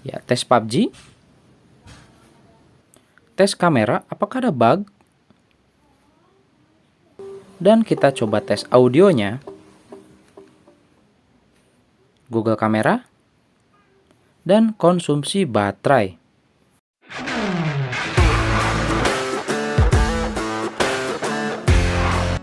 Ya, tes PUBG, tes kamera, apakah ada bug? Dan kita coba tes audionya, Google Kamera, dan konsumsi baterai.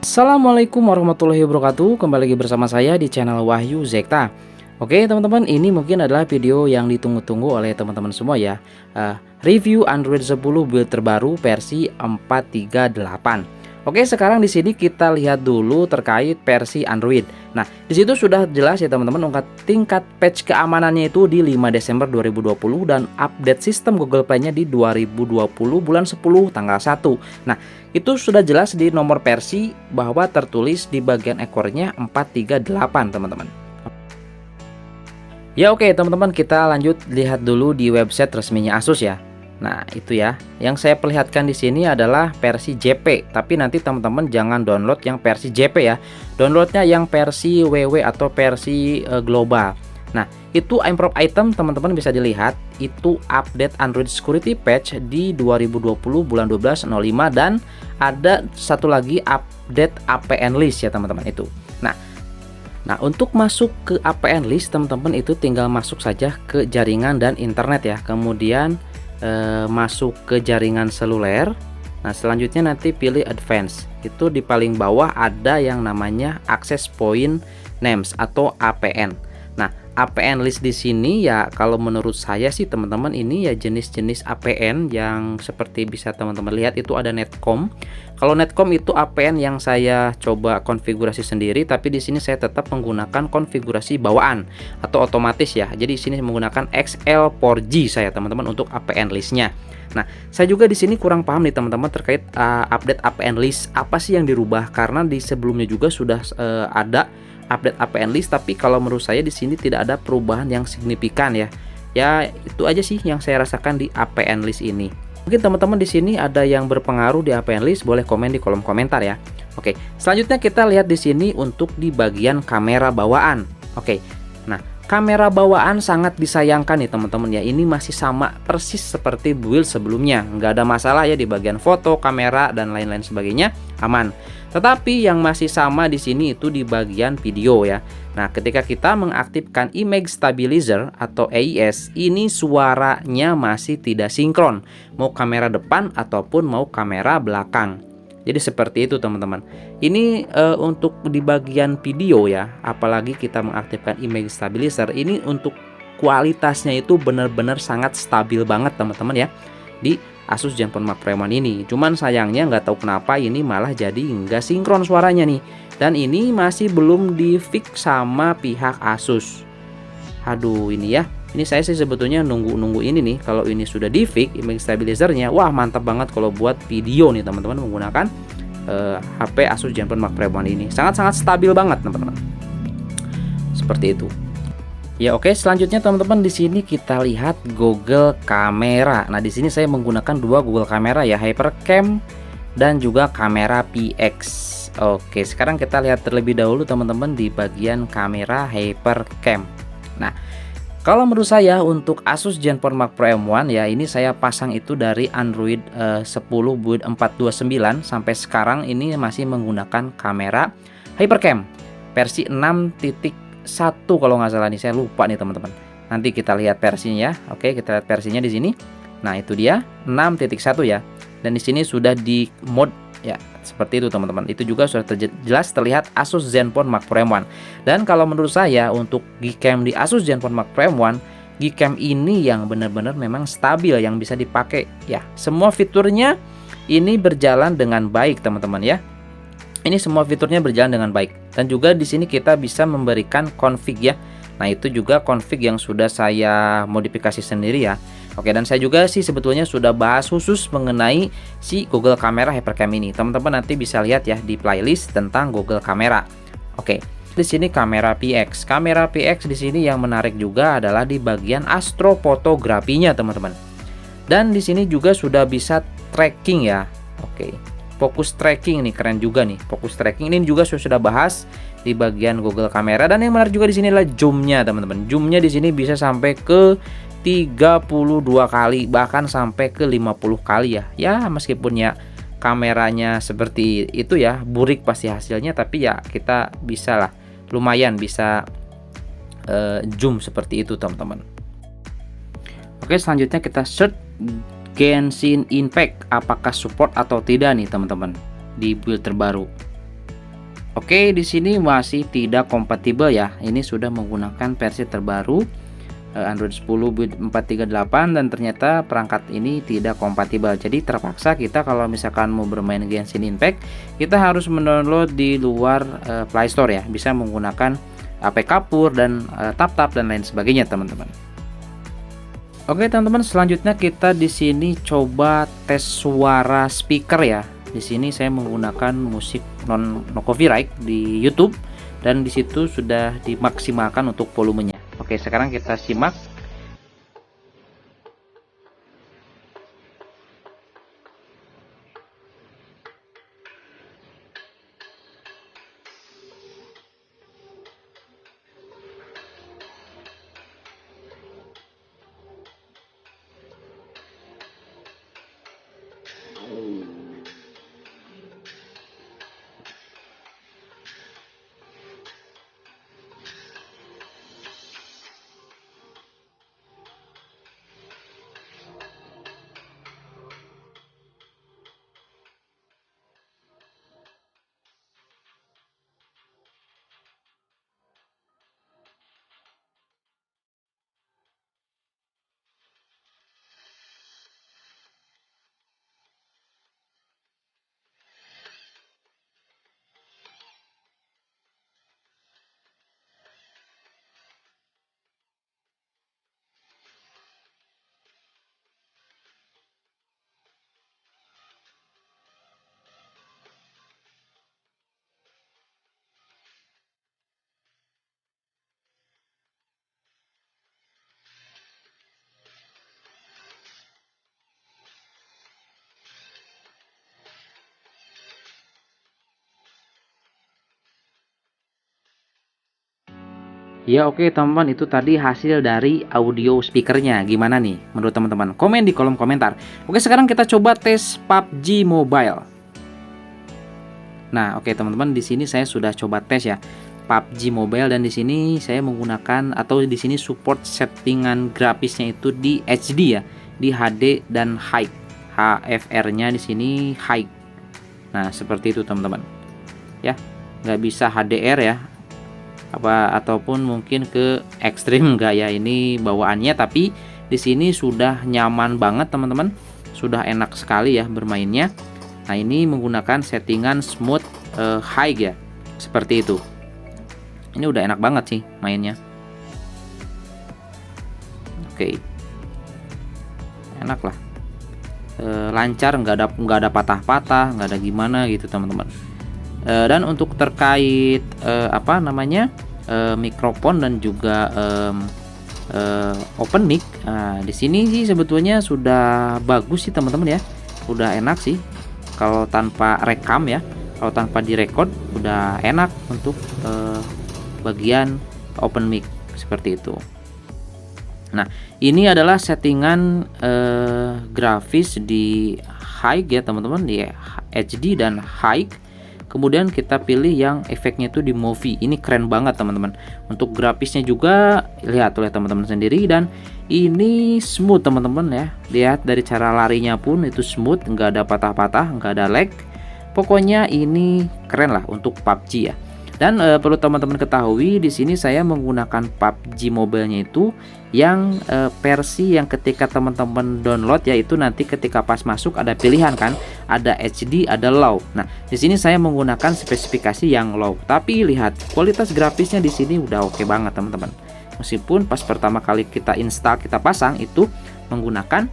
Assalamualaikum warahmatullahi wabarakatuh. Kembali lagi bersama saya di channel Wahyu Zekta. Oke teman-teman, ini mungkin adalah video yang ditunggu-tunggu oleh teman-teman semua ya. Review Android 10 build terbaru versi 4.3.8. Oke, sekarang di sini kita lihat dulu terkait versi Android. Nah, di situ sudah jelas ya teman-teman, tingkat patch keamanannya itu di 5 Desember 2020 dan update sistem Google Play-nya di 2020 bulan 10 tanggal 1. Nah, itu sudah jelas di nomor versi bahwa tertulis di bagian ekornya 4.3.8 teman-teman. Ya oke teman-teman, kita lanjut lihat dulu di website resminya Asus ya. Nah itu ya, yang saya perlihatkan di sini adalah versi JP. Tapi nanti teman-teman jangan download yang versi JP ya. Downloadnya yang versi WW atau versi global. Nah itu improve item teman-teman bisa dilihat. Itu update Android security patch di 2020 bulan 12.05. Dan ada satu lagi update APN list ya teman-teman itu. Nah untuk masuk ke APN list teman-teman itu tinggal masuk saja ke jaringan dan internet ya. Kemudian masuk ke jaringan seluler. Nah selanjutnya nanti pilih advance. Itu di paling bawah ada yang namanya access point names atau APN. Nah APN list di sini ya kalau menurut saya sih teman-teman ini ya jenis-jenis APN yang seperti bisa teman-teman lihat itu ada Netcom. Kalau Netcom itu APN yang saya coba konfigurasi sendiri, tapi di sini saya tetap menggunakan konfigurasi bawaan atau otomatis ya. Jadi di sini menggunakan XL4G saya teman-teman untuk APN listnya. Nah, saya juga di sini kurang paham nih teman-teman terkait update APN list apa sih yang dirubah, karena di sebelumnya juga sudah ada update APN list, tapi kalau menurut saya di sini tidak ada perubahan yang signifikan ya. Ya itu aja sih yang saya rasakan di APN list ini. Mungkin teman-teman di sini ada yang berpengaruh di APN list, boleh komen di kolom komentar ya. Oke, selanjutnya kita lihat di sini untuk di bagian kamera bawaan. Oke, nah kamera bawaan sangat disayangkan nih teman-teman ya. Ini masih sama persis seperti build sebelumnya, nggak ada masalah ya di bagian foto, kamera dan lain-lain sebagainya aman. Tetapi yang masih sama di sini itu di bagian video ya. Nah, ketika kita mengaktifkan image stabilizer atau AIS, ini suaranya masih tidak sinkron, mau kamera depan ataupun mau kamera belakang. Jadi seperti itu teman-teman. Ini untuk di bagian video ya, apalagi kita mengaktifkan image stabilizer, ini untuk kualitasnya itu benar-benar sangat stabil banget teman-teman ya di Asus Zenfone Mark Pro 1 ini. Cuman sayangnya nggak tahu kenapa ini malah jadi nggak sinkron suaranya nih. Dan ini masih belum di fix sama pihak Asus. Aduh ini ya. Ini saya sih sebetulnya nunggu ini nih. Kalau ini sudah di fix image stabilizernya, wah mantap banget kalau buat video nih teman-teman menggunakan HP Asus Zenfone Mark Pro 1 ini. Sangat-sangat stabil banget teman-teman. Seperti itu. Ya oke, selanjutnya teman-teman di sini kita lihat Google Kamera. Nah di sini saya menggunakan dua Google Kamera ya, HyperCam dan juga kamera PX. Oke, sekarang kita lihat terlebih dahulu teman-teman di bagian kamera HyperCam. Nah kalau menurut saya untuk Asus Zenfone Mark Pro M1 ya, ini saya pasang itu dari Android 10 build 429 sampai sekarang ini masih menggunakan kamera HyperCam versi 6.1 kalau nggak salah nih, saya lupa nih teman-teman. Nanti kita lihat versinya ya. Oke, kita lihat versinya di sini. Nah itu dia 6.1 ya. Dan di sini sudah di mode ya seperti itu teman-teman. Itu juga sudah jelas terlihat Asus Zenfone Mark Pro M1. Dan kalau menurut saya untuk Gcam di Asus Zenfone Mark Pro M1, Gcam ini yang benar-benar memang stabil, yang bisa dipakai ya. Semua fiturnya ini berjalan dengan baik teman-teman ya. Ini semua fiturnya berjalan dengan baik. Dan juga di sini kita bisa memberikan config ya. Nah itu juga config yang sudah saya modifikasi sendiri ya. Oke, dan saya juga sih sebetulnya sudah bahas khusus mengenai si Google Kamera HyperCam ini. Teman-teman nanti bisa lihat ya di playlist tentang Google Kamera. Oke, di sini kamera PX. Kamera PX di sini yang menarik juga adalah di bagian astrofotografinya teman-teman. Dan di sini juga sudah bisa tracking ya. Oke. Fokus tracking nih keren juga nih. Fokus tracking ini juga sudah bahas di bagian Google Kamera. Dan yang menarik juga di sini adalah zoomnya teman-teman. Zoomnya di sini bisa sampai ke 32 kali, bahkan sampai ke 50 kali ya. Ya meskipun ya kameranya seperti itu ya, burik pasti hasilnya, tapi ya kita bisa lah, lumayan bisa zoom seperti itu teman-teman. Oke, selanjutnya kita search Genshin Impact, apakah support atau tidak nih teman-teman di build terbaru. Oke, di sini masih tidak kompatibel ya. Ini sudah menggunakan versi terbaru Android 10 build 438 dan ternyata perangkat ini tidak kompatibel. Jadi terpaksa kita kalau misalkan mau bermain Genshin Impact, kita harus mendownload di luar Play Store ya. Bisa menggunakan APK Kapur dan TapTap dan lain sebagainya teman-teman. Oke teman-teman, selanjutnya kita di sini coba tes suara speaker ya. Di sini saya menggunakan musik no copyright di YouTube dan di situ sudah dimaksimalkan untuk volumenya. Oke, sekarang kita simak. Ya oke teman-teman, itu tadi hasil dari audio speakernya. Gimana nih menurut teman-teman? Komen di kolom komentar. Oke, sekarang kita coba tes PUBG Mobile. Nah, oke teman-teman, di sini saya sudah coba tes ya PUBG Mobile dan di sini saya menggunakan atau di sini support settingan grafisnya itu di HD ya, di HD dan high. HFR-nya di sini high. Nah, seperti itu teman-teman. Ya, nggak bisa HDR ya. Ataupun mungkin ke ekstrim enggak ya ini bawaannya, tapi di sini sudah nyaman banget teman-teman, sudah enak sekali ya bermainnya. Nah, ini menggunakan settingan smooth high ya, seperti itu. Ini udah enak banget sih mainnya. Oke, enak lah, lancar, nggak ada patah-patah, nggak ada gimana gitu teman-teman. Dan untuk terkait mikrofon dan juga open mic, di sini sih sebetulnya sudah bagus sih teman-teman ya, udah enak sih kalau tanpa rekam ya, kalau tanpa direkod udah enak untuk bagian open mic seperti itu. Nah, ini adalah settingan grafis di high ya teman-teman, di HD dan high. Kemudian kita pilih yang efeknya itu di movie. Ini keren banget teman-teman. Untuk grafisnya juga lihat oleh teman-teman sendiri, dan ini smooth teman-teman ya. Lihat dari cara larinya pun itu smooth, nggak ada patah-patah, nggak ada lag. Pokoknya ini keren lah untuk PUBG ya. Dan perlu teman-teman ketahui, di sini saya menggunakan PUBG Mobile-nya itu yang versi yang ketika teman-teman download, yaitu nanti ketika pas masuk ada pilihan kan, ada HD, ada low. Nah, di sini saya menggunakan spesifikasi yang low. Tapi lihat kualitas grafisnya di sini udah oke banget teman-teman. Meskipun pas pertama kali kita install, kita pasang itu menggunakan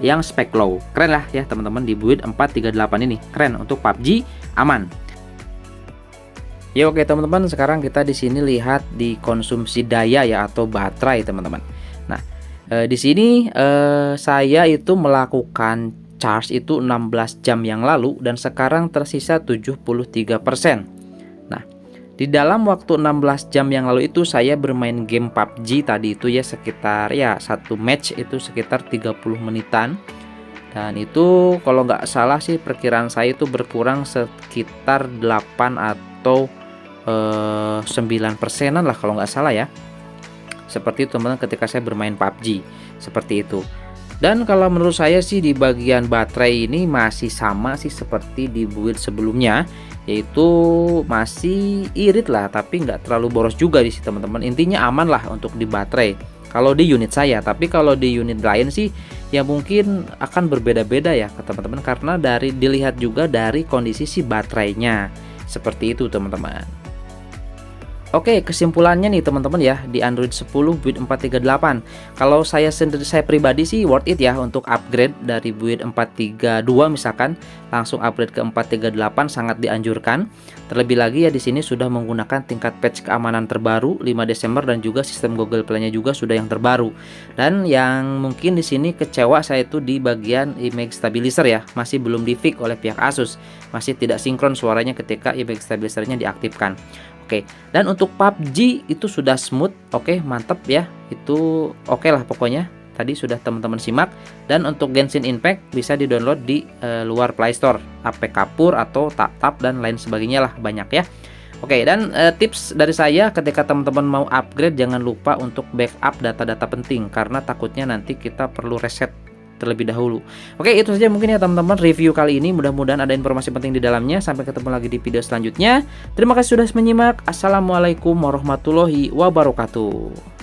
yang spek low. Keren lah ya teman-teman, di build 438 ini keren untuk PUBG, aman. Ya oke teman-teman, sekarang kita di sini lihat di konsumsi daya ya atau baterai teman-teman. Nah, di sini saya itu melakukan charge itu 16 jam yang lalu dan sekarang tersisa 73%. Nah, Di dalam waktu 16 jam yang lalu itu saya bermain game PUBG tadi itu ya, sekitar ya satu match itu sekitar 30 menitan. Dan itu kalau nggak salah sih perkiraan saya itu berkurang sekitar 8 atau 9%-an lah kalau nggak salah ya. Seperti itu teman-teman, ketika saya bermain PUBG seperti itu. Dan kalau menurut saya sih di bagian baterai ini masih sama sih seperti di build sebelumnya, yaitu masih irit lah, tapi nggak terlalu boros juga di sini teman-teman. Intinya aman lah untuk di baterai kalau di unit saya. Tapi kalau di unit lain sih ya mungkin akan berbeda-beda ya teman-teman, karena dilihat juga dari kondisi si baterainya. Seperti itu teman-teman. Oke, kesimpulannya nih teman-teman ya, di Android 10 build 438. Kalau saya pribadi sih worth it ya untuk upgrade dari build 432 misalkan langsung upgrade ke 438, sangat dianjurkan. Terlebih lagi ya di sini sudah menggunakan tingkat patch keamanan terbaru 5 Desember dan juga sistem Google Play-nya juga sudah yang terbaru. Dan yang mungkin di sini kecewa saya itu di bagian image stabilizer ya, masih belum di-fix oleh pihak Asus. Masih tidak sinkron suaranya ketika image stabilizer-nya diaktifkan. Oke, dan untuk PUBG itu sudah smooth, oke, mantep ya, itu oke lah pokoknya. Tadi sudah teman-teman simak. Dan untuk Genshin Impact bisa di-download di luar Play Store, APK Kapur atau TapTap dan lain sebagainya lah, banyak ya. Oke, dan tips dari saya ketika teman-teman mau upgrade jangan lupa untuk backup data-data penting, karena takutnya nanti kita perlu reset terlebih dahulu. Oke, itu saja mungkin ya teman-teman review kali ini. Mudah-mudahan ada informasi penting di dalamnya. Sampai ketemu lagi di video selanjutnya. Terima kasih sudah menyimak. Assalamualaikum warahmatullahi wabarakatuh.